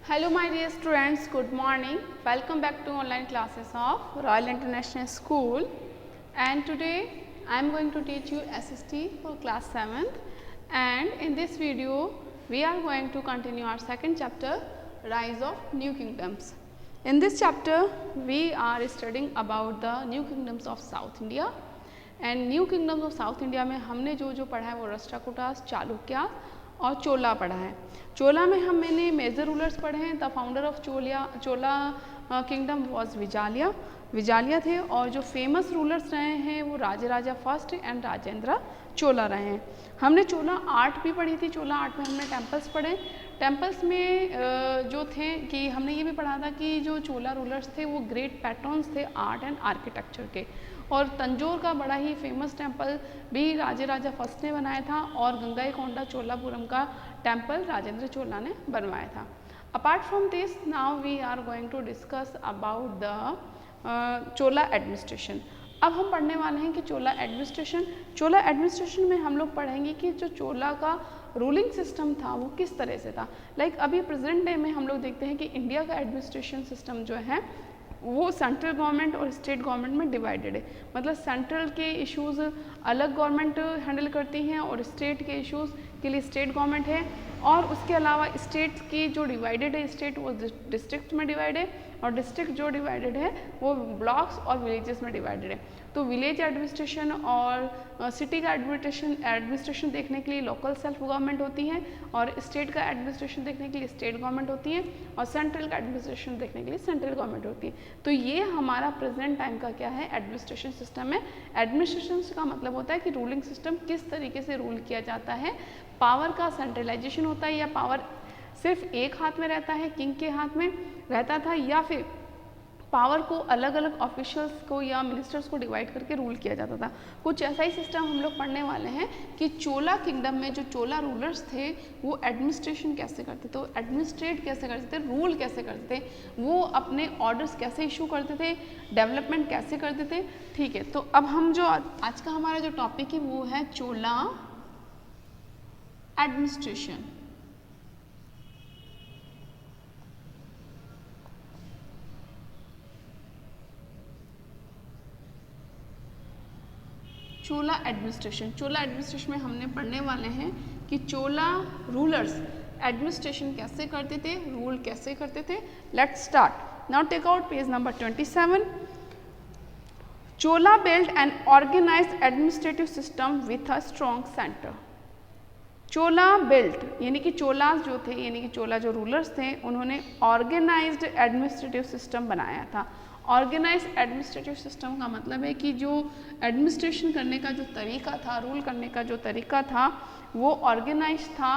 Hello my dear students, good morning. Welcome back to online classes of Royal International School, and today I am going to teach you SST for class 7th, and in this video we are going to continue our second chapter, Rise of New Kingdoms. In this chapter we are studying about the new kingdoms of South India, and new kingdoms of South India में हमने जो पढ़ा है वो राष्ट्रकूटास, चालुक्य और चोला पढ़ा है। चोला में मैंने मेजर रूलर्स पढ़े हैं। The founder of Chola kingdom was Vijalaya थे, और जो फेमस रूलर्स रहे हैं वो राजराजा फर्स्ट एंड राजेंद्र चोला रहे हैं। हमने चोला आर्ट भी पढ़ी थी। चोला आर्ट में हमने टेम्पल्स पढ़े। टेम्पल्स में जो थे कि हमने ये भी पढ़ा था कि जो चोला रूलर्स थे वो ग्रेट पैट्रॉन्स थे आर्ट एंड आर्किटेक्चर के, और तंजौर का बड़ा ही फेमस टेम्पल भी राजा फर्स्ट ने बनाया था, और गंगाईकोंडा चोलापुरम का टेम्पल राजेंद्र चोला ने बनवाया था। Apart from this now we are going to discuss about the Chola administration. अब हम पढ़ने वाले हैं कि चोला एडमिनिस्ट्रेशन में हम लोग पढ़ेंगे कि जो चोला का रूलिंग सिस्टम था वो किस तरह से था। लाइक अभी प्रेजेंट डे में हम लोग देखते हैं कि इंडिया का एडमिनिस्ट्रेशन सिस्टम जो है वो सेंट्रल गवर्नमेंट और स्टेट गवर्नमेंट में डिवाइडेड है। मतलब सेंट्रल के इश्यूज़ अलग गवर्नमेंट हैंडल करती हैं और स्टेट के इश्यूज़ के लिए स्टेट गवर्नमेंट है, और उसके अलावा स्टेट की जो डिवाइडेड है, स्टेट वो डिस्ट्रिक्ट में डिवाइड है, और डिस्ट्रिक्ट जो डिवाइडेड है वो ब्लॉक्स और विलेजेस में डिवाइडेड है। तो विलेज एडमिनिस्ट्रेशन और सिटी का एडमिनिस्ट्रेशन देखने के लिए लोकल सेल्फ गवर्नमेंट होती है, और स्टेट का एडमिनिस्ट्रेशन देखने के लिए स्टेट गवर्नमेंट होती है, और सेंट्रल का एडमिनिस्ट्रेशन देखने के लिए सेंट्रल गवर्नमेंट होती है। तो ये हमारा प्रेजेंट टाइम का क्या है, एडमिनिस्ट्रेशन सिस्टम है। एडमिनिस्ट्रेशन का मतलब होता है कि रूलिंग सिस्टम किस तरीके से रूल किया जाता है। पावर का सेंट्रलाइजेशन होता है, या पावर सिर्फ एक हाथ में रहता है, किंग के हाथ में रहता था, या फिर पावर को अलग अलग ऑफिशियल्स को या मिनिस्टर्स को डिवाइड करके रूल किया जाता था। कुछ ऐसा ही सिस्टम हम लोग पढ़ने वाले हैं कि चोला किंगडम में जो चोला रूलर्स थे वो एडमिनिस्ट्रेशन कैसे करते थे, एडमिनिस्ट्रेट कैसे करते थे, रूल कैसे करते थे, वो अपने ऑर्डर्स कैसे इशू करते थे, डेवलपमेंट कैसे करते थे। ठीक है, तो अब हम जो आज का हमारा जो टॉपिक है वो है चोला एडमिनिस्ट्रेशन। चोला एडमिनिस्ट्रेशन में हमने पढ़ने वाले हैं कि चोला रूलर्स एडमिनिस्ट्रेशन कैसे करते थे, रूल कैसे करते थे। Let's start now. Take out page number 27। Chola built an organized administrative system with a strong centre. Chola built यानी कि चोलास जो थे, यानी कि चोला जो रूलर्स थे, उन्होंने ऑर्गेनाइज्ड एडमिनिस्ट्रेटिव सिस्टम बनाया था। ऑर्गेनाइज एडमिनिस्ट्रेटिव सिस्टम का मतलब है कि जो एडमिनिस्ट्रेशन करने का जो तरीका था, रूल करने का जो तरीका था वो ऑर्गेनाइज था।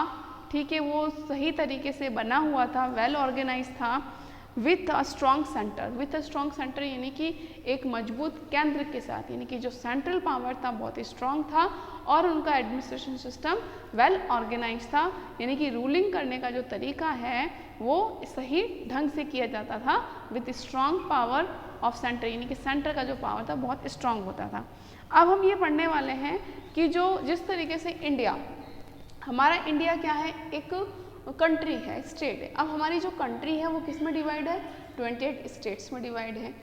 ठीक है, वो सही तरीके से बना हुआ था, वेल ऑर्गेनाइज था, विथ अ स्ट्रॉन्ग सेंटर यानी कि एक मजबूत केंद्र के साथ, यानी कि जो सेंट्रल पावर था बहुत ही स्ट्रॉन्ग था, और उनका एडमिनिस्ट्रेशन सिस्टम वेल ऑर्गेनाइज था, यानी कि रूलिंग करने का जो तरीका है वो सही ढंग से किया जाता था, with strong power of centre, यानी कि सेंटर का जो पावर था बहुत स्ट्रॉन्ग होता था। अब हम ये पढ़ने वाले हैं कि जो जिस तरीके से हमारा इंडिया क्या है, एक कंट्री है, स्टेट है। अब हमारी जो कंट्री है वो किस में डिवाइड है, 28 स्टेट्स में डिवाइड है।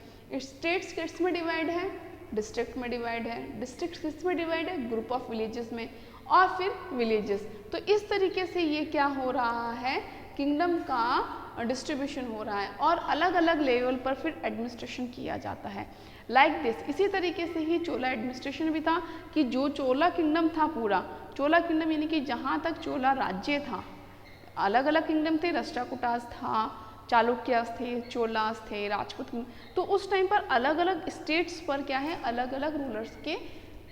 स्टेट्स किस में डिवाइड है, डिस्ट्रिक्ट में डिवाइड है। डिस्ट्रिक्ट किस में डिवाइड है, ग्रुप ऑफ विलेजेस में, और फिर विलेजेस। तो इस तरीके से ये क्या हो रहा है, किंगडम का डिस्ट्रीब्यूशन हो रहा है, और अलग अलग लेवल पर फिर एडमिनिस्ट्रेशन किया जाता है। लाइक दिस, इसी तरीके से ही चोला एडमिनिस्ट्रेशन भी था कि जो चोला किंगडम था, पूरा चोला किंगडम यानी कि जहाँ तक चोला राज्य था, अलग अलग किंगडम थे, राष्ट्रकूटास था, चालुक्यास थे, चोलास थे, राजपूत, तो उस टाइम पर अलग अलग स्टेट्स पर क्या है, अलग अलग रूलर्स के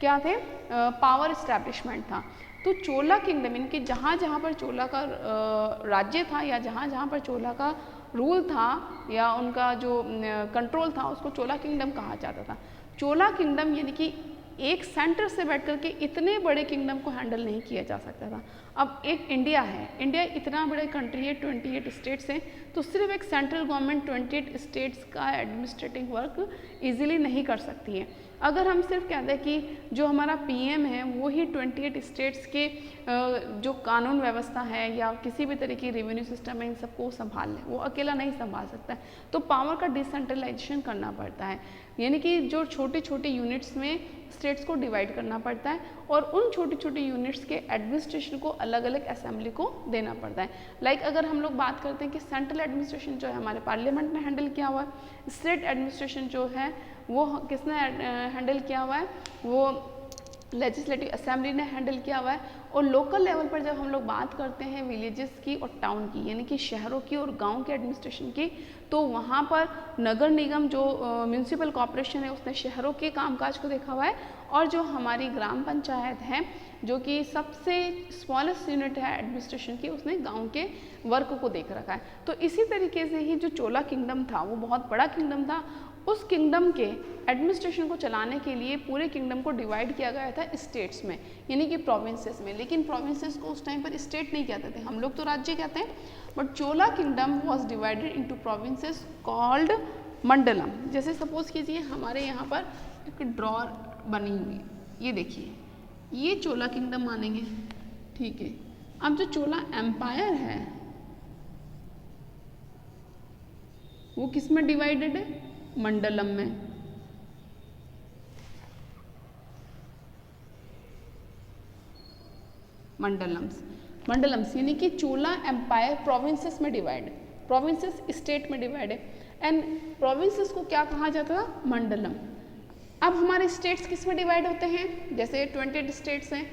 क्या थे, पावर इस्टेब्लिशमेंट था। तो चोला किंगडम इनके जहाँ जहाँ पर चोला का राज्य था, या जहाँ जहाँ पर चोला का रूल था, या उनका जो कंट्रोल था, उसको चोला किंगडम कहा जाता था। चोला किंगडम यानी कि एक सेंटर से बैठ करके इतने बड़े किंगडम को हैंडल नहीं किया जा सकता था। अब एक इंडिया है, इंडिया इतना बड़ा कंट्री है, 28 स्टेट्स हैं, तो सिर्फ एक सेंट्रल गवर्नमेंट 28 स्टेट्स का एडमिनिस्ट्रेटिव वर्क इजीली नहीं कर सकती है। अगर हम सिर्फ कहते हैं कि जो हमारा पीएम है वो ही 28 स्टेट्स के जो कानून व्यवस्था है या किसी भी तरह की रेवेन्यू सिस्टम है इन सबको संभाल ले, वो अकेला नहीं संभाल सकता है, तो पावर का डिसेंट्रलाइजेशन करना पड़ता है, यानी कि जो छोटे छोटे यूनिट्स में स्टेट्स को डिवाइड करना पड़ता है और उन छोटे छोटे यूनिट्स के एडमिनिस्ट्रेशन को अलग अलग असेंबली को देना पड़ता है। लाइक अगर हम लोग बात करते हैं कि सेंट्रल एडमिनिस्ट्रेशन जो है हमारे पार्लियामेंट ने हैंडल किया हुआ है, स्टेट एडमिनिस्ट्रेशन जो है वो किसने हैंडल किया हुआ है, वो लेजिस्लेटिव असेंबली ने हैंडल किया हुआ है। और लोकल लेवल पर जब हम लोग बात करते हैं विलेजेस की और टाउन की, यानी कि शहरों की और गांव के एडमिनिस्ट्रेशन की, तो वहाँ पर नगर निगम जो म्यूनिसिपल कॉरपोरेशन है उसने शहरों के कामकाज को देखा हुआ है और जो हमारी ग्राम पंचायत है जो कि सबसे स्मॉलेस्ट यूनिट है एडमिनिस्ट्रेशन की, उसने गांव के वर्क को देख रखा है। तो इसी तरीके से ही जो चोला किंगडम था वो बहुत बड़ा किंगडम था, उस किंगडम के एडमिनिस्ट्रेशन को चलाने के लिए पूरे किंगडम को डिवाइड किया गया था स्टेट्स में, यानी कि प्रोविंसेस में। लेकिन प्रोविंसेस को उस टाइम पर स्टेट नहीं कहते थे, हम लोग तो राज्य कहते हैं, but Chola kingdom was divided into provinces called mandalam. जैसे सपोज कीजिए हमारे यहाँ पर एक ड्रॉर बनी हुई है, ये देखिए, ये चोला किंगडम मानेंगे, ठीक है। अब जो चोला एम्पायर है वो किस में डिवाइडेड है, मंडलम में। मंडलम्स यानी कि चोला एम्पायर प्रोविंसेस में डिवाइड है, प्रोविंसेस स्टेट में डिवाइड है, एंड प्रोविंसेस को क्या कहा जाता था, मंडलम। अब हमारे स्टेट्स किस में डिवाइड होते हैं, जैसे 28 स्टेट्स हैं,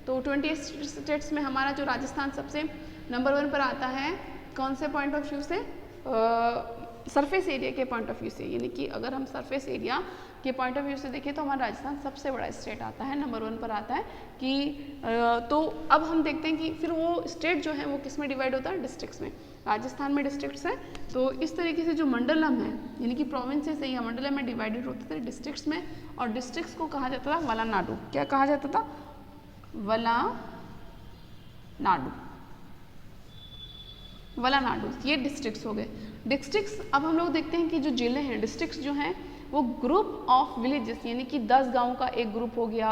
तो 28 स्टेट्स में हमारा जो राजस्थान सबसे नंबर 1 पर आता है, कौन से पॉइंट ऑफ व्यू से, सरफेस एरिया के पॉइंट ऑफ व्यू से, यानी कि अगर हम सरफेस एरिया के पॉइंट ऑफ व्यू से देखें तो हमारा राजस्थान सबसे बड़ा स्टेट आता है, नंबर 1 पर आता है कि तो अब हम देखते हैं कि फिर वो स्टेट जो है वो किस में डिवाइड होता है, डिस्ट्रिक्ट्स में। राजस्थान में डिस्ट्रिक्ट्स हैं, तो इस तरीके से जो मंडलम है यानी कि प्रोविंसेस है या मंडलम में डिवाइडेड होते थे डिस्ट्रिक्ट्स में, और डिस्ट्रिक्ट्स को कहा जाता था वलानाडु। क्या कहा जाता था, वलानाडु, ये डिस्ट्रिक्ट्स हो गए। डिस्ट्रिक्ट्स अब हम लोग देखते हैं कि जो जिले हैं, डिस्ट्रिक्ट्स जो हैं वो ग्रुप ऑफ विलेजेस, यानी कि 10 गांव का एक ग्रुप हो गया,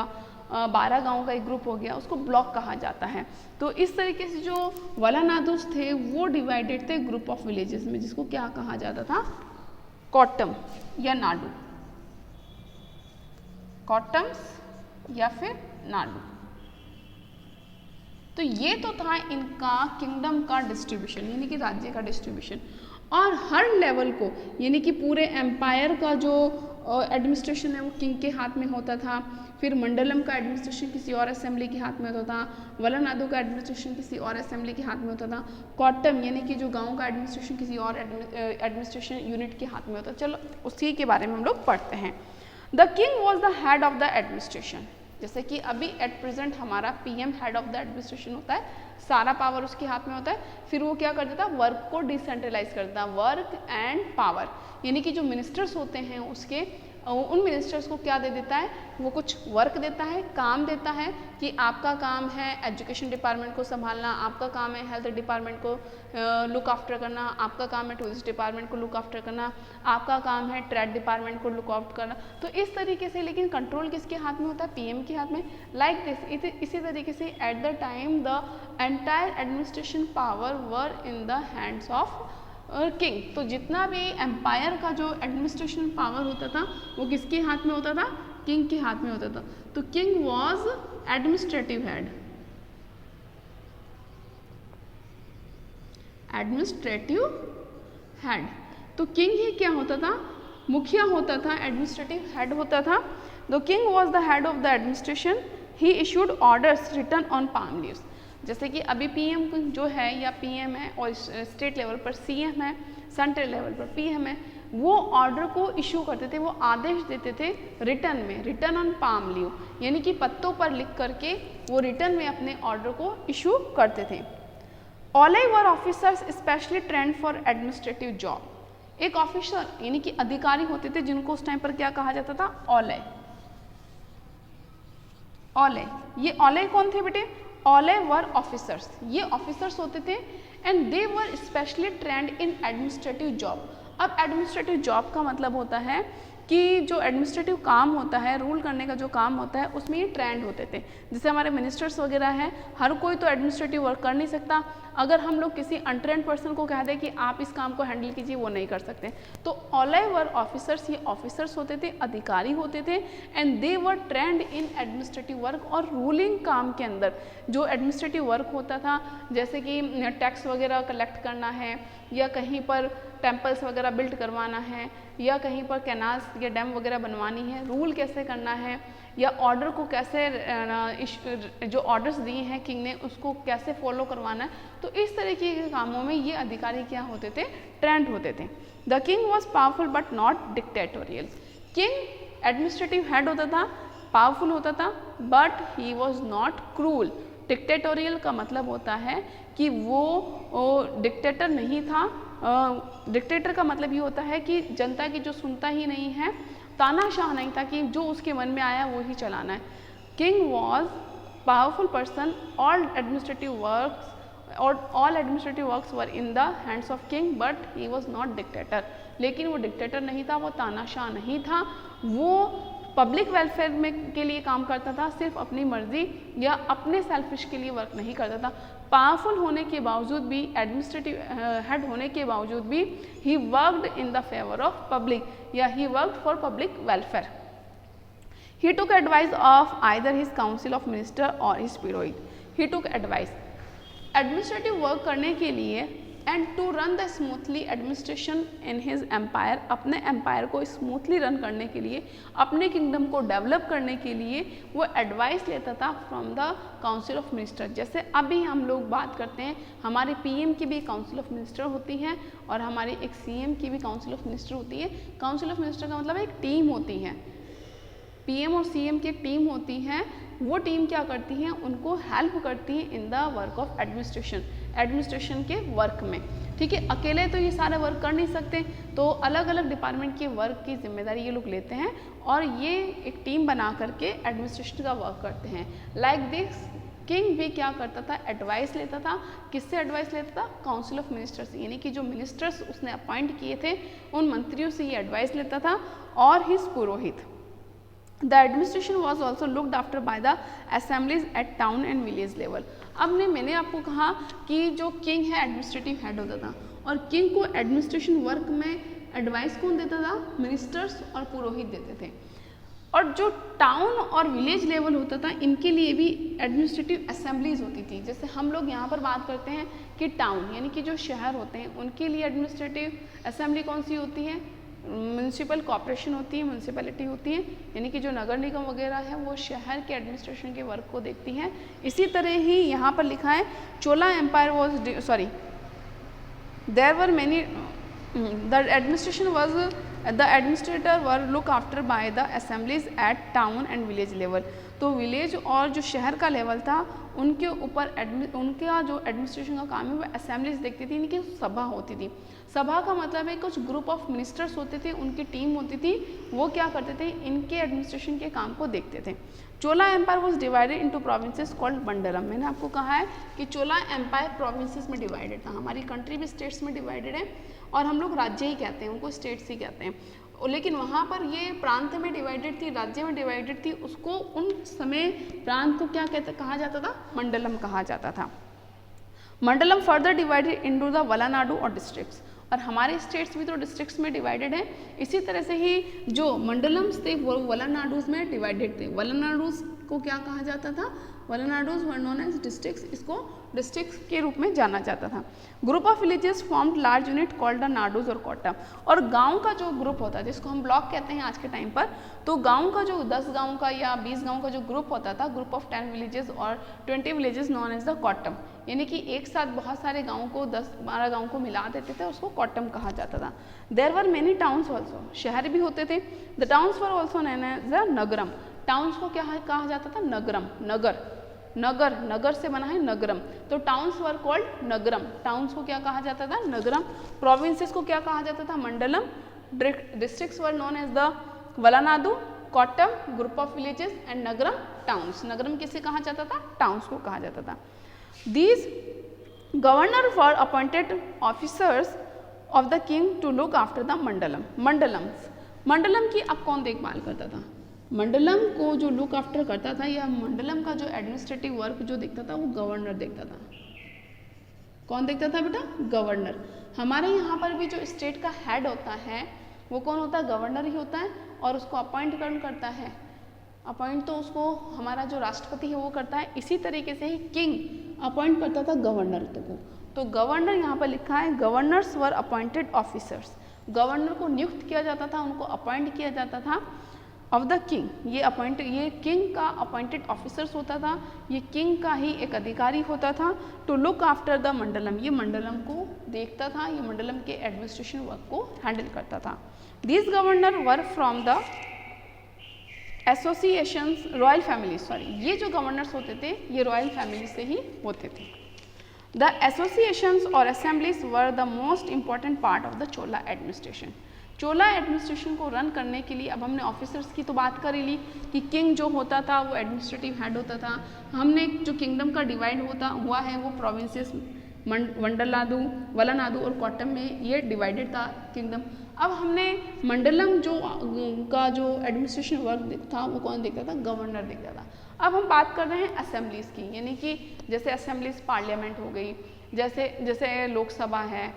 12 गांव का एक ग्रुप हो गया, उसको ब्लॉक कहा जाता है। तो इस तरीके से जो वलानाडुस थे वो डिवाइडेड थे ग्रुप ऑफ विलेजेस में, जिसको क्या कहा जाता था, कॉटम या नाडु, कॉटम्स या फिर नाडु। तो ये तो था इनका किंगडम का डिस्ट्रीब्यूशन, यानी कि राज्य का डिस्ट्रीब्यूशन। और हर लेवल को, यानी कि पूरे एम्पायर का जो एडमिनिस्ट्रेशन है वो किंग के हाथ में होता था, फिर मंडलम का एडमिनिस्ट्रेशन किसी और असेंबली के हाथ में होता था, वलानाडु का एडमिनिस्ट्रेशन किसी और असेंबली के हाथ में होता था, कॉटम यानी कि जो गांव का एडमिनिस्ट्रेशन किसी और एडमिनिस्ट्रेशन यूनिट के हाथ में होता था। चलो उसी के बारे में हम लोग पढ़ते हैं। The king was the head of the administration, जैसे कि अभी एट प्रेजेंट हमारा PM head of the administration होता है, सारा पावर उसके हाथ में होता है। फिर वो क्या कर देता है, वर्क को डिसेंट्रलाइज कर देता है, वर्क एंड पावर, यानी कि जो मिनिस्टर्स होते हैं उसके उन मिनिस्टर्स को क्या दे देता है, वो कुछ वर्क देता है, काम देता है कि आपका काम है एजुकेशन डिपार्टमेंट को संभालना, आपका काम है हेल्थ डिपार्टमेंट को लुक आफ्टर करना, आपका काम है टूरिस्ट डिपार्टमेंट को लुक आफ्टर करना, आपका काम है ट्रेड डिपार्टमेंट को लुक आउट करना। तो इस तरीके से, लेकिन कंट्रोल किसके हाथ में होता है, पीएम के हाथ में। लाइक दिस, इसी तरीके से at the time the entire administration power were in the hands of king. तो जितना भी एम्पायर का जो एडमिनिस्ट्रेशन पावर होता था वो किसके हाथ में होता था, किंग के हाथ में होता था। तो king was administrative head, administrative head. तो किंग ही क्या होता था, मुखिया होता था, एडमिनिस्ट्रेटिव हेड होता था। The king was the head of the administration, he issued orders written on palm leaves. जैसे कि अभी पीएम जो है या पीएम है और स्टेट लेवल पर सीएम है, सेंट्रल लेवल पर पीएम है, वो ऑर्डर को इशू करते थे, वो आदेश देते थे रिटर्न में, रिटर्न ऑन पाम लीव, यानी कि पत्तों पर लिख करके वो रिटर्न में अपने ऑर्डर को इशू करते थे। All were officers specially trained for administrative job. एक ऑफिसर यानी कि अधिकारी होते थे जिनको उस टाइम पर क्या कहा जाता था, ऑले। ऑले, ये ऑले कौन थे बेटे, ऑले वर ऑफिसर्स, ये ऑफिसर्स होते थे and they were specially trend in administrative job. अब एडमिनिस्ट्रेटिव जॉब का मतलब होता है कि जो एडमिनिस्ट्रेटिव काम होता है, रूल करने का जो काम होता है, उसमें ये ट्रेंड होते थे। जैसे हमारे मिनिस्टर्स वगैरह हैं, हर कोई तो एडमिनिस्ट्रेटिव वर्क कर नहीं सकता। अगर हम लोग किसी अनट्रेंड पर्सन को कह दें कि आप इस काम को हैंडल कीजिए, वो नहीं कर सकते। तो ऑल वर ऑफिसर्स, ये ऑफिसर्स होते थे, अधिकारी होते थे, and they were trend in administrative work. और रूलिंग काम के अंदर जो एडमिनिस्ट्रेटिव वर्क होता था, जैसे कि टैक्स वगैरह कलेक्ट करना है, या कहीं पर टेम्पल्स वगैरह बिल्ड करवाना है, या कहीं पर कैनाल्स या डैम वगैरह बनवानी है, रूल कैसे करना है, या ऑर्डर को कैसे जो ऑर्डर्स दिए हैं किंग ने उसको कैसे फॉलो करवाना है, तो इस तरीके के कामों में ये अधिकारी क्या होते थे, ट्रेंड होते थे। The king was powerful but not dictatorial. King administrative head होता था, पावरफुल होता था, but he was not cruel. Dictatorial का मतलब होता है कि वो डिक्टेटर नहीं था। डिक्टेटर का मतलब ये होता है कि जनता की जो सुनता ही नहीं है, तानाशाह नहीं था कि जो उसके मन में आया वो ही चलाना है। King was powerful person, all administrative works were in the hands of king, but he was not dictator. लेकिन वो डिक्टेटर नहीं था, वो तानाशाह नहीं था, वो पब्लिक वेलफेयर में के लिए काम करता था, सिर्फ अपनी मर्जी या अपने सेल्फिश के लिए वर्क नहीं करता था। पावरफुल होने के बावजूद भी, एडमिनिस्ट्रेटिव हेड होने के बावजूद भी, he worked in the favour of public, या he worked for public welfare. He took advice of either his council of minister और his purohit. He took advice, administrative work करने के लिए and to run the smoothly administration in his empire, अपने empire को smoothly run करने के लिए, अपने किंगडम को डेवलप करने के लिए वो एडवाइस लेता था from the council of minister. जैसे अभी हम लोग बात करते हैं, हमारे पीएम की भी काउंसिल ऑफ मिनिस्टर होती है और हमारी एक सीएम की भी काउंसिल ऑफ मिनिस्टर होती है। काउंसिल ऑफ मिनिस्टर का मतलब एक टीम होती है, पीएम और सीएम की एक टीम होती है। वो टीम क्या करती है, उनको हेल्प करती है in the work of administration के वर्क में। ठीक है, अकेले तो ये सारे वर्क कर नहीं सकते, तो अलग अलग डिपार्टमेंट के वर्क की जिम्मेदारी ये लोग लेते हैं और ये एक टीम बना करके एडमिनिस्ट्रेशन का वर्क करते हैं। लाइक दिस किंग भी क्या करता था, एडवाइस लेता था। किससे एडवाइस लेता था? काउंसिल ऑफ मिनिस्टर्स, यानी कि जो मिनिस्टर्स उसने अपॉइंट किए थे उन मंत्रियों से ये एडवाइस लेता था, और his purohit. The administration was also looked after by the assemblies at town and village level. अब मैंने आपको कहा कि जो किंग है एडमिनिस्ट्रेटिव हेड होता था, और किंग को एडमिनिस्ट्रेशन वर्क में एडवाइस कौन देता था? मिनिस्टर्स और पुरोहित देते थे। और जो टाउन और विलेज लेवल होता था, इनके लिए भी एडमिनिस्ट्रेटिव असेंबलीज होती थी। जैसे हम लोग यहाँ पर बात करते हैं कि टाउन यानी कि जो शहर होते हैं, उनके लिए एडमिनिस्ट्रेटिव असेंबली कौन सी होती है? म्यूनसिपल कॉर्पोरेशन होती है, म्यूनसिपैलिटी होती है, यानी कि जो नगर निगम वगैरह है वो शहर के एडमिनिस्ट्रेशन के वर्क को देखती हैं। इसी तरह ही यहाँ पर लिखा है Chola empire was there were many the administrator were look after by the assemblies at town and village level. तो विलेज और जो शहर का लेवल था उनके ऊपर उनका जो एडमिनिस्ट्रेशन का काम है वो असेंबलीज देखती थी, यानी कि सभा होती थी। सभा का मतलब है कुछ ग्रुप ऑफ मिनिस्टर्स होते थे, उनकी टीम होती थी, वो क्या करते थे, इनके एडमिनिस्ट्रेशन के काम को देखते थे। Chola empire was divided into provinces called mandalam. मैंने आपको कहा है कि चोला एम्पायर प्रोविंसेस में डिवाइडेड था। हमारी कंट्री भी स्टेट्स में डिवाइडेड है और हम लोग राज्य ही कहते हैं, उनको स्टेट्स ही कहते हैं, लेकिन वहाँ पर ये प्रांत में डिवाइडेड थी, राज्य में डिवाइडेड थी। उसको उन समय प्रांत को क्या कहा जाता था? मंडलम कहा जाता था। मंडलम further divided into the valanadu और डिस्ट्रिक्ट्स, और हमारे स्टेट्स भी तो डिस्ट्रिक्ट्स में डिवाइडेड हैं। इसी तरह से ही जो मंडलम्स थे वो वलानाडुज में डिवाइडेड थे। वलानाडुज को क्या कहा जाता था? Valanadus were known as districts, इसको डिस्ट्रिक्ट्स के रूप में जाना जाता था। Group of villages formed large unit called the nadus और कोटम। और गांव का जो ग्रुप होता है, जिसको हम ब्लॉक कहते हैं आज के टाइम पर, तो गांव का जो 10 गांव का या 20 गांव का जो ग्रुप होता था, ग्रुप ऑफ 10 विलेजेस और 20 विलेजेस नॉन एज द कॉटम, यानी कि एक साथ बहुत सारे गाँवों को 10-12 गाँव को मिला देते थे, उसको कॉटम कहा जाता था। There were many towns also, शहर भी होते थे। The towns were also known as the nagaram. Towns को क्या कहा जाता था? नगरम, नगर, नगर, नगर से बना है नगरम, तो towns were called Nagaram. Towns को क्या कहा जाता था? नगरम। प्रोविंसेस को क्या कहा जाता था? Mandalam. Districts were known as the valanadu, kottam, group of villages and nagaram, towns. Nagaram किसे कहा जाता था? टाउन्स को कहा जाता था। These governor were appointed officers of the king to look after the mandalam. Mandalams, mandalam की अब कौन देखभाल करता था? मंडलम को जो लुक आफ्टर करता था या मंडलम का जो एडमिनिस्ट्रेटिव वर्क जो देखता था वो गवर्नर देखता था। कौन देखता था बेटा? गवर्नर। हमारे यहाँ पर भी जो स्टेट का हेड होता है वो कौन होता है? गवर्नर ही होता है। और उसको अपॉइंट कौन करता है? अपॉइंट तो उसको हमारा जो राष्ट्रपति है वो करता है। इसी तरीके से ही किंग अपॉइंट करता था गवर्नर को। तो गवर्नर यहाँ पर लिखा है गवर्नर्स वर अपॉइंटेड ऑफिसर्स। गवर्नर को नियुक्त किया जाता था, उनको अपॉइंट किया जाता था ऑफ द किंग। ये किंग का अपॉइंटेड ऑफिसर्स होता था, ये किंग का ही एक अधिकारी होता था। टू लुक आफ्टर द मंडलम, ये मंडलम को देखता था, ये मंडलम के एडमिनिस्ट्रेशन वर्क को हैंडल करता था। This governor were from the associations royal family, ये जो गवर्नर्स होते थे ये रॉयल फैमिली से ही होते थे। द एसोसिएशंस और assemblies were the most important part of the Chola administration. Chola administration को रन करने के लिए अब हमने ऑफिसर्स की तो बात कर ही ली कि किंग जो होता था वो एडमिनिस्ट्रेटिव हेड होता था। हमने जो किंगडम का डिवाइड हुआ है वो प्रोविंसेस वंडलनाडु, वलनाडु और कोट्टम में ये डिवाइडेड था किंगडम। अब हमने मंडलम का जो एडमिनिस्ट्रेशन वर्क था वो कौन देखता था? गवर्नर देखता था। अब हम बात कर रहे हैं असेंबलीज की, यानी कि जैसे असेंबलीज पार्लियामेंट हो गई, जैसे लोकसभा है,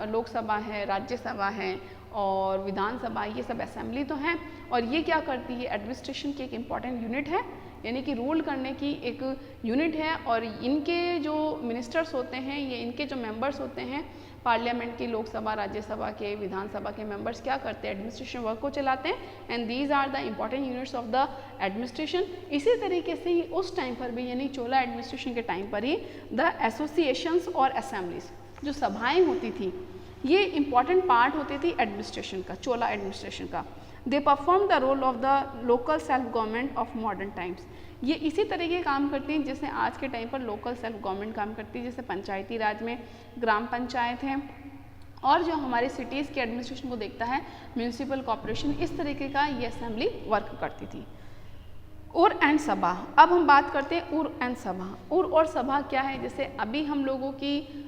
लोकसभा है, राज्यसभा है और विधानसभा, ये सब असेंबली तो हैं। और ये क्या करती है? एडमिनिस्ट्रेशन की एक इम्पॉर्टेंट यूनिट है, यानी कि रूल करने की एक यूनिट है। और इनके जो मिनिस्टर्स होते हैं, ये इनके जो मेंबर्स होते हैं पार्लियामेंट की, लोकसभा, राज्यसभा के, विधानसभा के मेंबर्स क्या करते हैं? एडमिनिस्ट्रेशन वर्क को चलाते हैं। And these are the important units of the administration. इसी तरीके से ही उस टाइम पर भी, यानी चोला एडमिनिस्ट्रेशन के टाइम पर ही द एसोसिएशंस और असेंबलीज, जो सभाएँ होती थी, ये इम्पॉर्टेंट पार्ट होती थी एडमिनिस्ट्रेशन का, चोला एडमिनिस्ट्रेशन का। They perform the role of the local self government of modern times. ये इसी तरह के काम करती हैं जैसे आज के टाइम पर लोकल सेल्फ गवर्नमेंट काम करती है, जैसे पंचायती राज में ग्राम पंचायत है, और जो हमारे सिटीज़ के एडमिनिस्ट्रेशन को देखता है म्यूनिसिपल कॉर्पोरेशन, इस तरीके का ये असेंबली वर्क करती थी। उर एंड सभा, अब हम बात करते हैं उर एंड सभा। उर और सभा क्या है? जैसे अभी हम लोगों की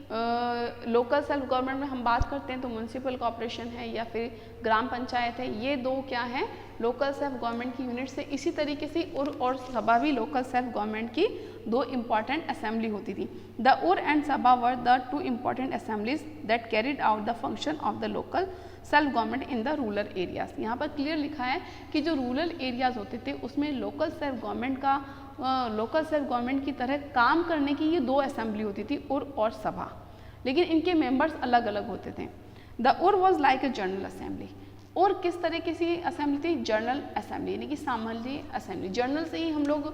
लोकल सेल्फ गवर्नमेंट में हम बात करते हैं तो म्यूनिसिपल कॉर्पोरेशन है या फिर ग्राम पंचायत है, ये दो क्या है? लोकल सेल्फ गवर्नमेंट की यूनिट से। इसी तरीके से उर और सभा भी लोकल सेल्फ गवर्नमेंट की दो इम्पॉर्टेंट असेंबली होती थी। द उर एंड सभा were the two important assemblies that carried out the function of the local self government in the rural areas. यहाँ पर क्लियर लिखा है कि जो रूरल एरियाज होते थे उसमें लोकल सेल्फ गवर्नमेंट की तरह काम करने की ये दो असेंबली होती थी, उर और सभा, लेकिन इनके मेंबर्स अलग अलग होते थे। द उर was like a general assembly. और किस तरह की सी असेंबली थी? जनरल असेंबली, यानी कि सामान्य असेंबली। जनरल से ही हम लोग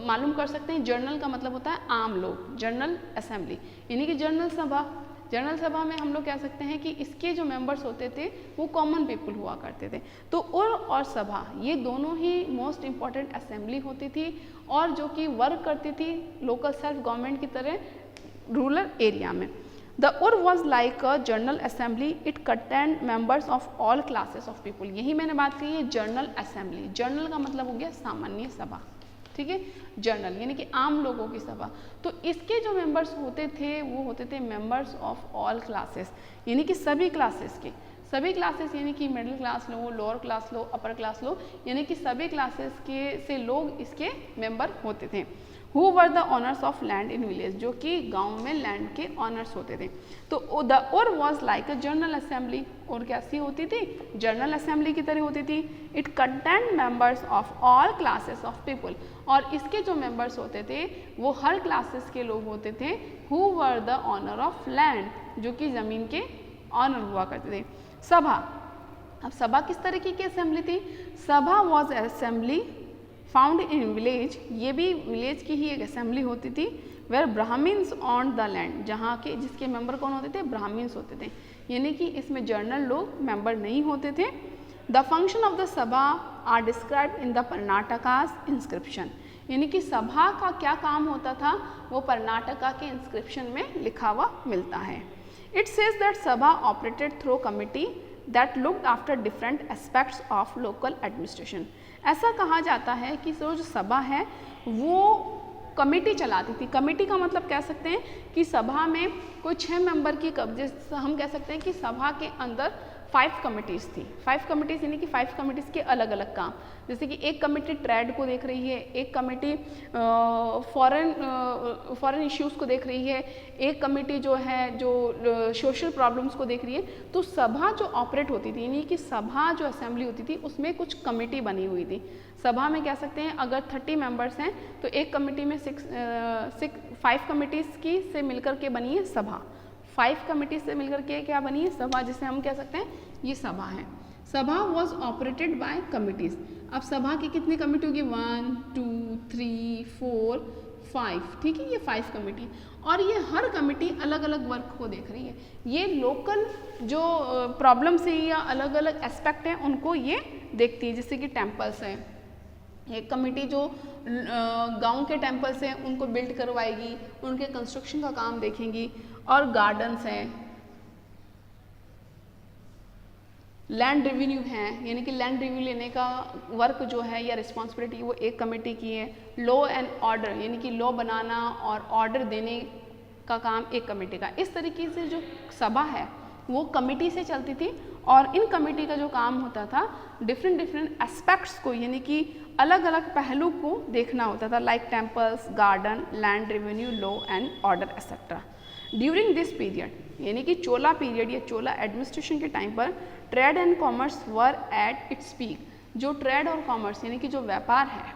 मालूम कर सकते हैं, जनरल का मतलब होता है आम लोग, जनरल असेंबली यानी कि जनरल सभा। जनरल सभा में हम लोग कह सकते हैं कि इसके जो मेंबर्स होते थे वो कॉमन पीपल हुआ करते थे। तो उर और सभा ये दोनों ही मोस्ट इम्पॉर्टेंट असेंबली होती थी और जो कि वर्क करती थी लोकल सेल्फ गवर्नमेंट की तरह रूरल एरिया में। द उर was like a general assembly, it contained members of all classes of people. यही मैंने बात की है जनरल असेंबली। जनरल का मतलब हो गया सामान्य सभा, ठीक है, जनरल यानी कि आम लोगों की सभा। तो इसके जो मेंबर्स होते थे वो होते थे मेंबर्स ऑफ ऑल क्लासेस, यानी कि सभी क्लासेस के, सभी क्लासेस यानी कि मिडिल क्लास लो, लोअर क्लास लो, अपर क्लास लो, यानी कि सभी क्लासेस के से लोग इसके मेंबर होते थे। Who were the honours of land in village, जो कि गांव में लैंड के ऑनर्स होते थे। तो द उर was like a general assembly, और कैसी होती थी? जनरल असेंबली की तरह होती थी। It contained members of all classes of people, और इसके जो मेंबर्स होते थे वो हर क्लासेस के लोग होते थे। Who were the owner of land, जो कि ज़मीन के ऑनर हुआ करते थे। सभा, अब सभा किस तरीके की असेंबली थी? Sabha was assembly found in village, ये भी विलेज की ही एक असेंबली होती थी। Where Brahmins on the land, जहाँ के जिसके मेंबर कौन होते थे? ब्राह्मिन्स होते थे, यानी कि इसमें जनरल लोग मेंबर नहीं होते थे। The function of the sabha are described in the Karnataka's inscription, यानी कि सभा का क्या काम होता था वो कर्नाटका के इंस्क्रिप्शन में लिखा हुआ मिलता है। इट सेज दैट सभा operated through committee that looked after different aspects of local administration. ऐसा कहा जाता है कि जो सभा है वो कमेटी चलाती थी। कमेटी का मतलब कह सकते हैं कि सभा में कोई 6 मेंबर की, हम कह सकते हैं कि सभा के अंदर 5 कमिटीज़ थी। 5 कमिटीज़ यानी कि 5 कमिटीज़ के अलग अलग काम, जैसे कि एक कमेटी ट्रेड को देख रही है, एक कमेटी फॉरेन इश्यूज़ को देख रही है, एक कमेटी जो है जो सोशल प्रॉब्लम्स को देख रही है। तो सभा जो ऑपरेट होती थी यानी कि सभा जो असेंबली होती थी उसमें कुछ कमेटी बनी हुई थी। सभा में कह सकते हैं अगर 30 मेंबर्स हैं तो एक कमेटी में 5 कमिटीज़ की से मिलकर के बनी है सभा। 5 कमिटी से मिलकर के क्या बनी है सभा, जिसे हम कह सकते हैं ये सभा है। सभा वॉज ऑपरेटेड बाय कमिटीज़। अब सभा की कितनी कमिटी होगी, 1 2 3 4 5, ठीक है, ये 5 कमिटी, और ये हर कमिटी अलग अलग वर्क को देख रही है। ये लोकल जो प्रॉब्लम्स है या अलग अलग एस्पेक्ट हैं उनको ये देखती है, जैसे कि टेम्पल्स हैं, एक कमेटी जो गांव के टेम्पल्स हैं उनको बिल्ड करवाएगी, उनके कंस्ट्रक्शन का काम देखेंगी, और गार्डन्स हैं, लैंड रेवेन्यू है यानी कि लैंड रेवेन्यू लेने का वर्क जो है या रिस्पॉन्सिबिलिटी वो एक कमेटी की है। लॉ एंड ऑर्डर यानी कि लॉ बनाना और ऑर्डर देने का काम एक कमेटी का। इस तरीके से जो सभा है वो कमेटी से चलती थी, और इन कमेटी का जो काम होता था डिफरेंट एस्पेक्ट्स को यानी कि अलग अलग पहलू को देखना होता था, like temples, garden, land revenue, law and order etcetera. During this period यानी कि चोला पीरियड या चोला एडमिनिस्ट्रेशन के टाइम पर trade and commerce were at its peak. जो ट्रेड और कॉमर्स यानी कि जो व्यापार है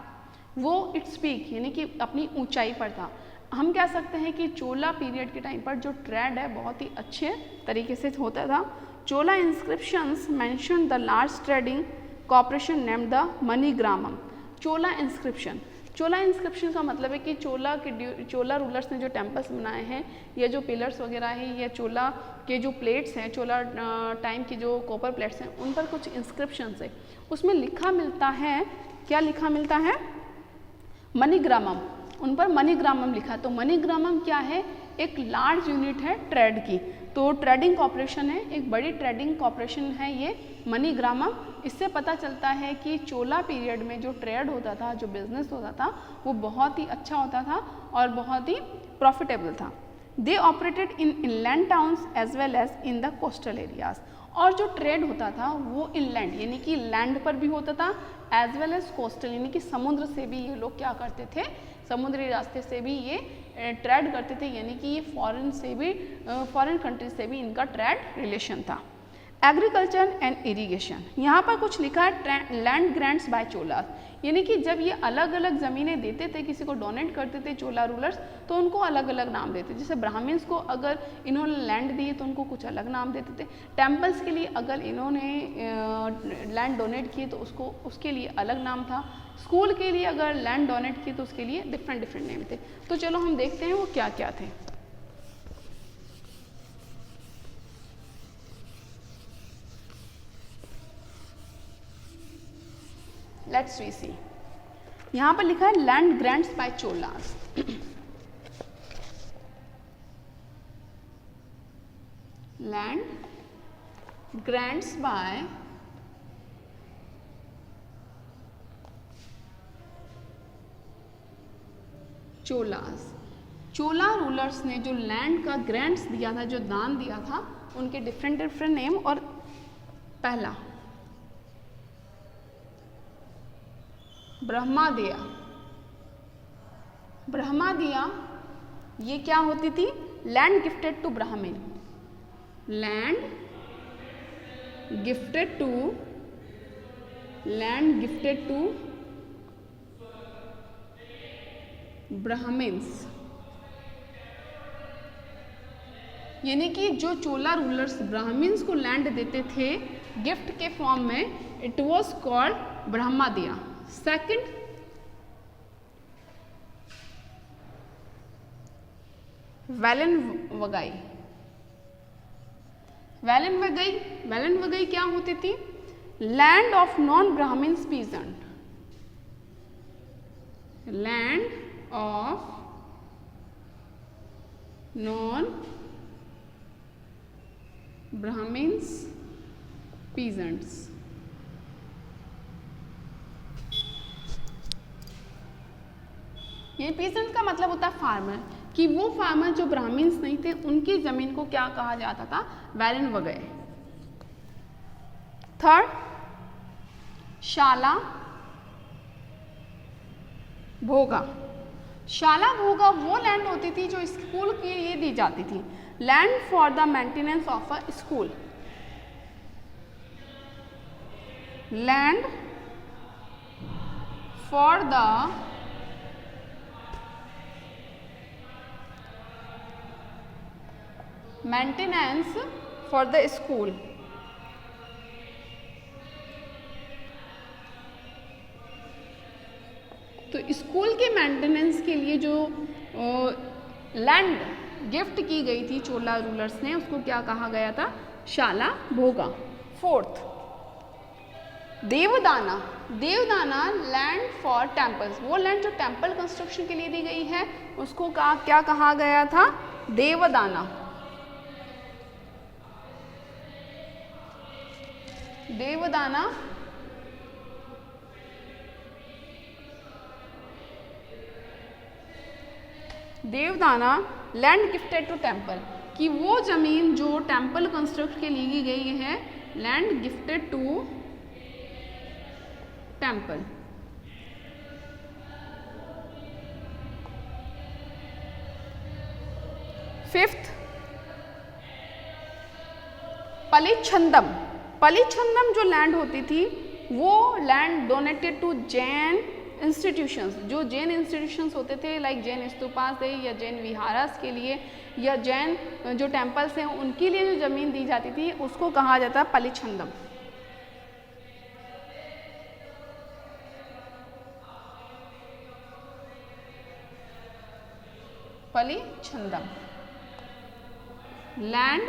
वो इट्स पीक यानी कि अपनी ऊंचाई पर था। हम कह सकते हैं कि चोला पीरियड के टाइम पर जो ट्रेड है बहुत ही अच्छे तरीके से होता था। Chola inscriptions mention the large trading corporation named the Manigramam. Chola inscription का मतलब है कि चोला रूलर्स ने जो टेम्पल्स बनाए हैं या जो पिलर्स वगैरह हैं या चोला के जो प्लेट्स हैं, चोला टाइम की जो कॉपर प्लेट्स हैं, उन पर कुछ इंस्क्रिप्शंस है, उसमें लिखा मिलता है, क्या लिखा मिलता है, मनीग्रामम, उन पर मनीग्रामम लिखा। तो मनीग्रामम क्या है, एक लार्ज यूनिट है ट्रेड की, तो ट्रेडिंग कॉर्पोरेशन है, एक बड़ी ट्रेडिंग कॉर्पोरेशन है ये मनीग्रामम। इससे पता चलता है कि चोला पीरियड में जो ट्रेड होता था, जो बिजनेस होता था वो बहुत ही अच्छा होता था और बहुत ही प्रॉफिटेबल था। They operated in inland towns as well as in the coastal areas. और जो ट्रेड होता था वो इनलैंड यानी कि लैंड पर भी होता था, एज वेल एज कोस्टल यानी कि समुद्र से भी ये लोग क्या करते थे, समुद्री रास्ते से भी ये ट्रेड करते थे, यानी कि ये फॉरेन कंट्रीज से भी इनका ट्रेड रिलेशन था। एग्रीकल्चर एंड इरिगेशन, यहाँ पर कुछ लिखा है लैंड ग्रांट्स बाय चोलास, यानी कि जब ये अलग अलग ज़मीनें देते थे, किसी को डोनेट करते थे चोला रूलर्स, तो उनको अलग अलग नाम देते। जैसे ब्राह्मण्स को अगर इन्होंने लैंड दी तो उनको कुछ अलग नाम देते थे। टेम्पल्स के लिए अगर इन्होंने लैंड डोनेट की तो उसको उसके लिए अलग नाम था। स्कूल के लिए अगर लैंड डोनेट की तो उसके लिए डिफरेंट नेम थे। तो चलो हम देखते हैं वो क्या क्या थे। लेट्स वी सी, यहाँ पर लिखा है land grants by Cholas. Land grants by Cholas. Chola rulers ने जो लैंड का ग्रांट्स दिया था, जो दान दिया था, उनके डिफरेंट नेम। और पहला ब्रह्मादिया। ब्रह्मादिया ये क्या होती थी, land gifted to Brahman, land gifted to Brahmans, यानी कि जो चोला रूलर्स ब्राह्मण्स को लैंड देते थे गिफ्ट के फॉर्म में, it was called brahmadeya. Second, vellanvagai. Vellanvagai क्या होती थी, land of non Brahmans peasant, land of non Brahmans peasants. ये पीजेंट का मतलब होता है फार्मर, कि वो फार्मर जो ब्राह्मण्स नहीं थे उनकी जमीन को क्या कहा जाता था, वैलेनवगाई। थर्ड, शाला भोगा। शाला भोगा वो लैंड होती थी जो स्कूल के लिए दी जाती थी, land for the maintenance of a school, land for the maintenance for the school. तो स्कूल के मेंटेनेंस के लिए जो लैंड गिफ्ट की गई थी चोला रूलर्स ने, उसको क्या कहा गया था? शाला भोगा। फोर्थ, देवदाना। देवदाना लैंड फॉर टेम्पल्स, वो लैंड जो टेम्पल कंस्ट्रक्शन के लिए दी गई है उसको क्या कहा गया था? देवदाना। देवदाना देवदाना लैंड गिफ्टेड टू टेम्पल, कि वो जमीन जो टेम्पल कंस्ट्रक्ट के लिए दी गई है, land gifted to temple. Fifth, Pallichchandam. Pallichchandam जो लैंड होती थी वो land donated to Jain institutions, जो जैन इंस्टीट्यूशंस होते थे लाइक जैन स्तूपास थे या जैन विहारास के लिए या जैन जो टेम्पल्स हैं उनके लिए जो ज़मीन दी जाती थी उसको कहा जाता है pallichchandam. Pallichchandam land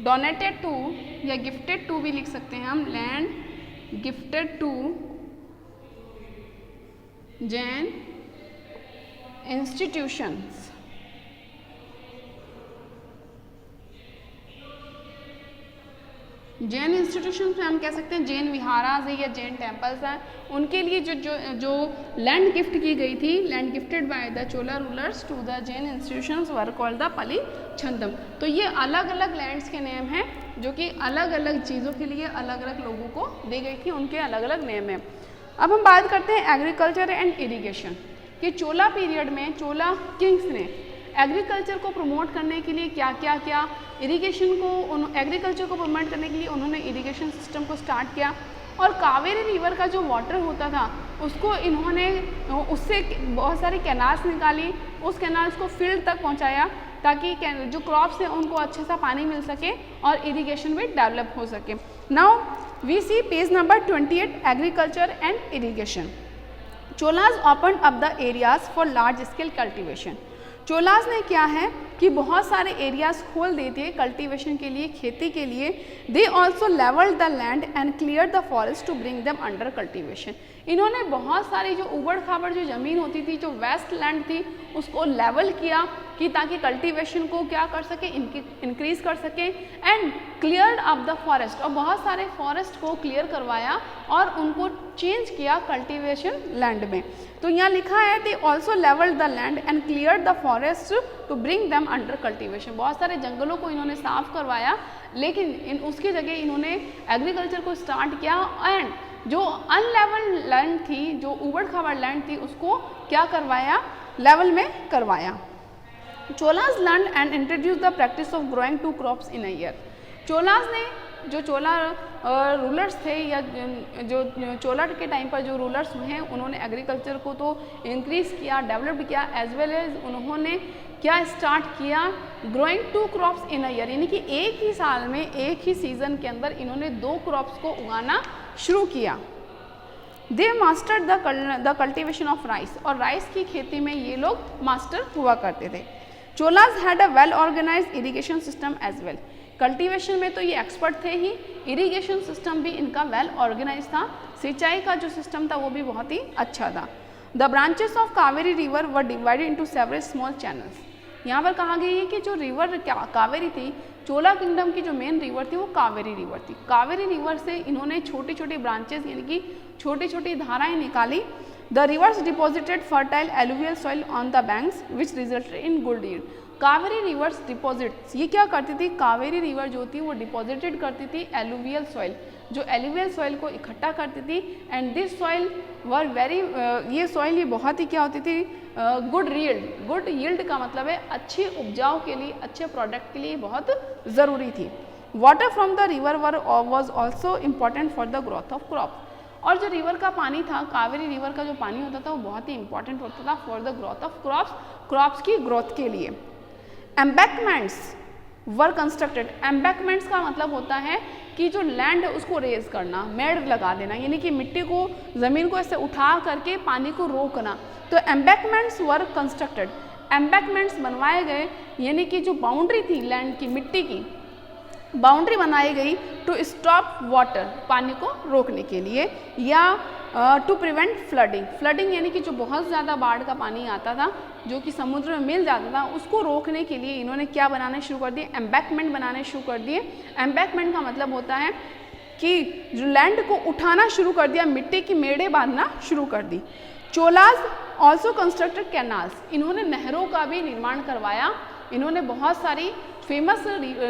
donated to या गिफ्टेड टू भी लिख सकते हैं हम, land gifted to Jain institutions. Jain institutions में हम कह सकते हैं जैन विहारास है या जैन टेम्पल्स हैं, उनके लिए जो लैंड गिफ्ट की गई थी, land gifted by the Chola rulers to the Jain institutions were called the Pallichchandam. तो ये अलग अलग लैंड्स के नेम हैं जो कि अलग अलग चीज़ों के लिए अलग अलग लोगों को दी गई थी, उनके अलग अलग नेम हैं। अब हम बात करते हैं एग्रीकल्चर एंड इरिगेशन, कि चोला पीरियड में चोला किंग्स ने एग्रीकल्चर को प्रमोट करने के लिए क्या क्या किया, इरिगेशन को, एग्रीकल्चर को प्रमोट करने के लिए उन्होंने इरिगेशन सिस्टम को स्टार्ट किया। और कावेरी रिवर का जो वाटर होता था उसको इन्होंने, उससे बहुत सारी कैनाल्स निकाली, उस कैनाल्स को फील्ड तक पहुंचाया ताकि जो क्रॉप्स हैं उनको अच्छे सा पानी मिल सके और इरिगेशन भी डेवलप हो सके। Now we see page number 28, agriculture and irrigation. Cholas open up the areas for large scale cultivation. Cholas ने क्या है कि बहुत सारे एरियाज खोल दिए थे कल्टीवेशन के लिए, खेती के लिए। They also levelled the land and clear the forest to bring them under cultivation. इन्होंने बहुत सारी जो उबड़ खाबड़ जो ज़मीन होती थी, जो वेस्ट लैंड थी, उसको लेवल किया कि ताकि कल्टीवेशन को क्या कर सके, इंक्रीज कर सके। And cleared up the forest, और बहुत सारे फॉरेस्ट को क्लियर करवाया और उनको चेंज किया कल्टीवेशन लैंड में। तो यहाँ लिखा है they also levelled the land and cleared the forest to bring them under cultivation. बहुत सारे जंगलों को इन्होंने साफ करवाया, लेकिन उसकी जगह इन्होंने एग्रीकल्चर को स्टार्ट किया एंड जो अनलेवल्ड लैंड थी, जो उबड़ खाबड़ लैंड थी, उसको क्या करवाया, लेवल में करवाया। Cholas learn and introduce the practice of growing 2 crops in a year. Cholas ने, जो चोला रूलर्स थे या जो चोला के टाइम पर जो रूलर्स हुए हैं, उन्होंने एग्रीकल्चर को तो इंक्रीज़ किया, डेवलप किया, एज वेल एज उन्होंने क्या स्टार्ट किया, growing 2 crops in a year, यानी कि एक ही साल में, एक ही सीजन के अंदर इन्होंने 2 क्रॉप्स को उगाना शुरू किया। They mastered the cultivation of rice, और राइस की खेती में ये लोग मास्टर हुआ करते थे। Cholas had a well organized irrigation system as well. Cultivation में तो ये एक्सपर्ट थे ही, इरिगेशन सिस्टम भी इनका वेल ऑर्गेनाइज था, सिंचाई का जो सिस्टम था वो भी बहुत ही अच्छा था। The branches of Kaveri river were divided into several small channels. यहाँ पर कहा गया है कि जो रिवर कावेरी थी, चोला किंगडम की जो मेन रिवर थी वो कावेरी रिवर थी। कावेरी रिवर से इन्होंने छोटी छोटी ब्रांचेस यानी कि छोटी छोटी धाराएं निकाली। The reverse deposited fertile alluvial soil on the banks which resulted in good yield. Kaveri reverse deposits, ये क्या करती थी, कावेरी रिवर जो थी वो डिपॉजिटेड करती थी एलुवियल सॉइल, जो एलुवियल सॉइल को इकट्ठा करती थी। And this soil were very, ये सॉइल ये बहुत ही क्या होती थी, गुड यील्ड, गुड यील्ड का मतलब है अच्छी उपजाऊ के लिए, अच्छे प्रोडक्ट के लिए बहुत ज़रूरी थी। Water from the river was also important for the growth of crop, और जो रिवर का पानी था, कावेरी रिवर का जो पानी होता था वो बहुत ही इंपॉर्टेंट होता था for the growth of crops की ग्रोथ के लिए। एम्बैकमेंट्स वर कंस्ट्रक्टेड, एम्बैकमेंट्स का मतलब होता है कि जो लैंड है उसको रेज करना, मेड़ लगा देना, यानी कि मिट्टी को, ज़मीन को ऐसे उठा करके पानी को रोकना, तो एम्बैकमेंट्स वर कंस्ट्रक्टेड, एम्बैकमेंट्स बनवाए गए, यानी कि जो बाउंड्री थी लैंड की, मिट्टी की बाउंड्री बनाई गई टू स्टॉप वाटर, पानी को रोकने के लिए, या टू प्रिवेंट फ्लडिंग, फ्लडिंग यानी कि जो बहुत ज़्यादा बाढ़ का पानी आता था जो कि समुद्र में मिल जाता था, उसको रोकने के लिए इन्होंने क्या बनाने शुरू कर दिए, एम्बैकमेंट बनाने शुरू कर दिए। एम्बैकमेंट का मतलब होता है कि जो लैंड को उठाना शुरू कर दिया, मिट्टी की मेड़े बांधना शुरू कर दी। चोलाज ऑल्सो कंस्ट्रक्टेड कैनाल्स, इन्होंने नहरों का भी निर्माण करवाया, इन्होंने बहुत सारी फेमस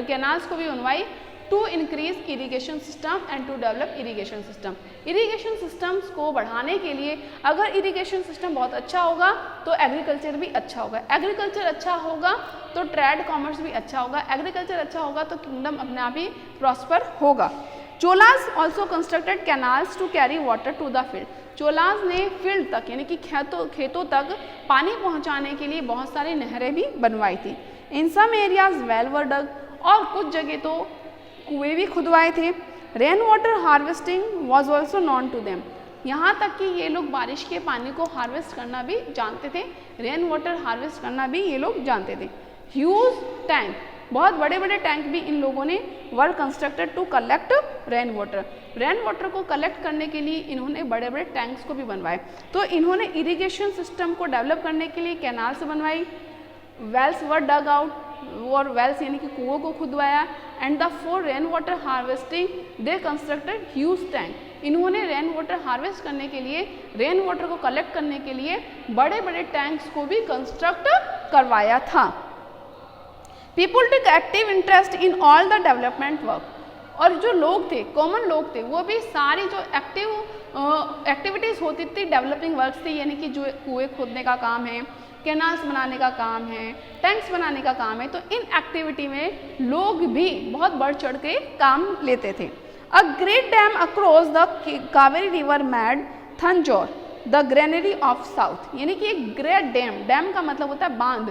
कैनाल्स को भी बनवाई to increase irrigation system and to develop irrigation system. Irrigation systems को बढ़ाने के लिए, अगर इरीगेशन सिस्टम बहुत अच्छा होगा तो एग्रीकल्चर भी अच्छा होगा, एग्रीकल्चर अच्छा होगा तो ट्रेड कॉमर्स भी अच्छा होगा, एग्रीकल्चर अच्छा होगा तो किंगडम अपने आप ही प्रॉस्पर होगा। Cholas also constructed canals to carry water to the field, Cholas ने फील्ड तक यानी कि खेतों तक पानी पहुंचाने के लिए बहुत सारी नहरें भी बनवाई थी। इन सम एरियाज वेल वर डग, और कुछ जगह तो कुएं भी खुदवाए थे। Rain water harvesting was also known to them, यहाँ तक कि ये लोग बारिश के पानी को हार्वेस्ट करना भी जानते थे, रेन वाटर हार्वेस्ट करना भी ये लोग जानते थे। ह्यूज टैंक, बहुत बड़े बड़े टैंक भी इन लोगों ने were constructed to collect rain water, rain water को कलेक्ट करने के लिए इन्होंने बड़े बड़े टैंक्स को भी बनवाए। तो इन्होंने इरिगेशन सिस्टम को डेवलप करने के लिए कैनाल्स बनवाई, वेल्स वर डग आउट, और वेल्स यानी कि कुओं को खुदवाया, and the for rain water harvesting they constructed huge tank, इन्होंने रेन वाटर हार्वेस्ट करने के लिए, रेन वाटर को कलेक्ट करने के लिए बड़े बड़े टैंक्स को भी कंस्ट्रक्ट करवाया था। People take active interest in all the development work, और जो लोग थे, कॉमन लोग थे, वो भी सारी जो एक्टिविटीज़ होती थी, डेवलपिंग वर्क्स थी, यानी कि जो कुएं खोदने का काम है, कैनाल्स बनाने का काम है, टैंक्स बनाने का काम है, तो इन एक्टिविटी में लोग भी बहुत बढ़ चढ़ के काम लेते थे। A great dam across the Kaveri river made Tanjore the granary of south, यानी कि एक ग्रेट डैम, डैम का मतलब होता है बांध,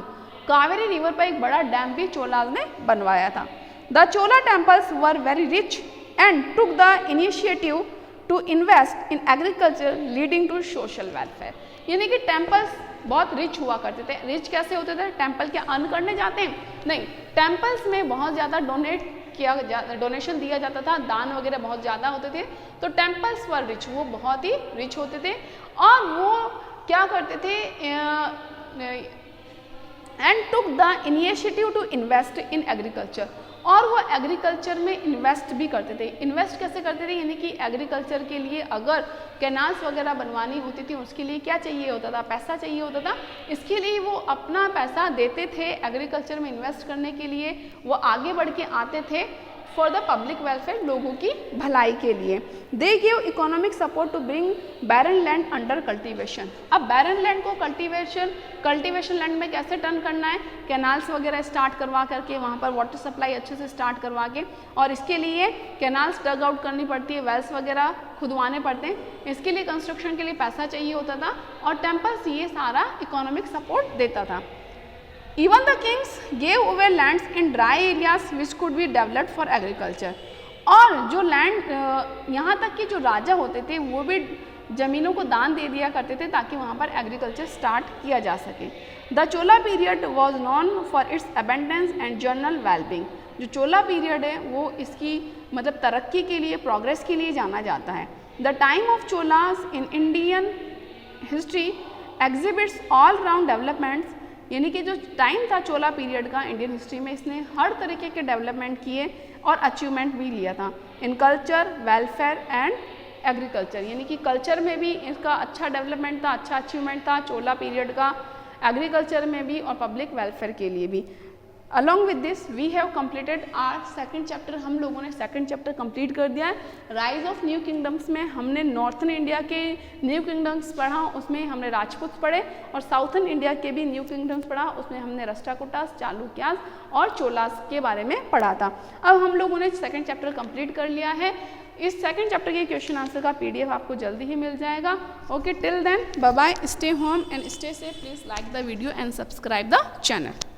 कावेरी रिवर पर एक बड़ा डैम भी चोलास ने बनवाया था। The Chola temples were very rich and took the initiative to invest in agriculture leading to social welfare, यानी कि टेम्पल्स बहुत रिच हुआ करते थे। रिच कैसे होते थे, टेम्पल क्या अर्न करने जाते हैं, नहीं, टेम्पल्स में बहुत ज़्यादा डोनेशन दिया जाता था, दान वगैरह बहुत ज़्यादा होते थे, तो टेम्पल्स वर रिच, वो बहुत ही रिच होते थे, और वो क्या करते थे, and took the initiative to invest in agriculture, और वो एग्रीकल्चर में इन्वेस्ट भी करते थे। इन्वेस्ट कैसे करते थे, यानी कि एग्रीकल्चर के लिए अगर कैनाल्स वगैरह बनवानी होती थी, उसके लिए क्या चाहिए होता था, पैसा चाहिए होता था, इसके लिए वो अपना पैसा देते थे एग्रीकल्चर में इन्वेस्ट करने के लिए, वो आगे बढ़ के आते थे फॉर द पब्लिक वेलफेयर, लोगों की भलाई के लिए। They give economic support to bring barren land under cultivation, अब बैरन लैंड को कल्टीवेशन लैंड में कैसे टर्न करना है, कैनाल्स वगैरह स्टार्ट करवा करके, वहाँ पर वाटर सप्लाई अच्छे से स्टार्ट करवा के, और इसके लिए कैनाल्स डग आउट करनी पड़ती है, वेल्स वगैरह खुदवाने पड़ते हैं, इसके लिए कंस्ट्रक्शन के लिए पैसा चाहिए होता था, और टेम्पल्स ये सारा इकोनॉमिक सपोर्ट देता था। Even the kings gave away lands in dry areas which could be developed for agriculture, और जो लैंड यहाँ तक कि जो राजा होते थे वो भी ज़मीनों को दान दे दिया करते थे ताकि वहाँ पर एग्रीकल्चर स्टार्ट किया जा सके। The Chola period was non for its abundance and general wellbeing, जो चोला पीरियड है वो इसकी मतलब तरक्की के लिए, प्रोग्रेस के लिए जाना जाता है। The time of Cholas in Indian history exhibits all round developments, यानी कि जो टाइम था चोला पीरियड का इंडियन हिस्ट्री में, इसने हर तरीके के डेवलपमेंट किए और अचीवमेंट भी लिया था in culture, welfare and agriculture, यानी कि कल्चर में भी इसका अच्छा डेवलपमेंट था, अच्छा अचीवमेंट था चोला पीरियड का, एग्रीकल्चर में भी और पब्लिक वेलफेयर के लिए भी। Along with this we have completed our second chapter, हम लोगों ने सेकंड चैप्टर कंप्लीट कर दिया है। राइज ऑफ न्यू किंगडम्स में हमने नॉर्थन इंडिया के न्यू किंगडम्स पढ़ा, उसमें हमने राजपूत पढ़े, और साउथर्न इंडिया के भी न्यू किंगडम्स पढ़ा, उसमें हमने राष्ट्रकूटास, चालुक्यास और चोलास के बारे में पढ़ा था। अब हम लोगों ने सेकंड चैप्टर कंप्लीट कर लिया है। इस सेकंड चैप्टर के क्वेश्चन आंसर का PDF आपको जल्दी ही मिल जाएगा। Okay, till then bye bye, stay home and stay safe. Please like the video and subscribe the channel.